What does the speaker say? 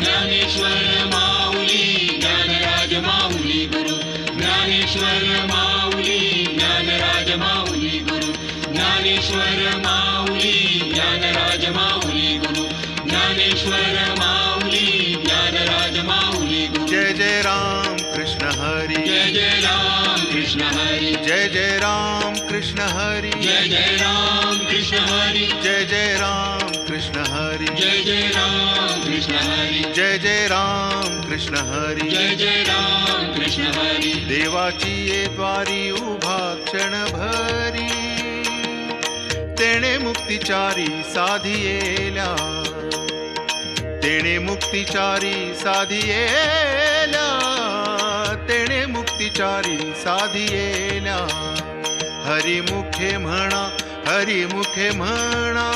ज्ञानेश्वर माऊली ज्ञानराज माऊली गुरु ज्ञानेश्वर माऊली ज्ञानराज माऊली गुरु ज्ञानेश्वर माऊली ज्ञानराज माऊली गुरु ज्ञानेश्वर माऊली ज्ञानराज माऊली गुरु जय जय राम कृष्ण हरी जय जय राम कृष्ण हरी जय जय राम कृष्ण हरी जय जय राम कृष्ण हरी जय जय राम कृष्ण हरी जय जय राम कृष्ण हरी जय जय राम कृष्ण हरी जय जय राम कृष्ण हरी देवाची ये द्वारी उभा क्षण भरी तेणे मुक्तिचारी साधियेल्या तेणे मुक्तिचारी साधियेल्या तेणे मुक्तिचारी साधियेल्या हरिमुखे म्हणा हरिमुखे म्हणा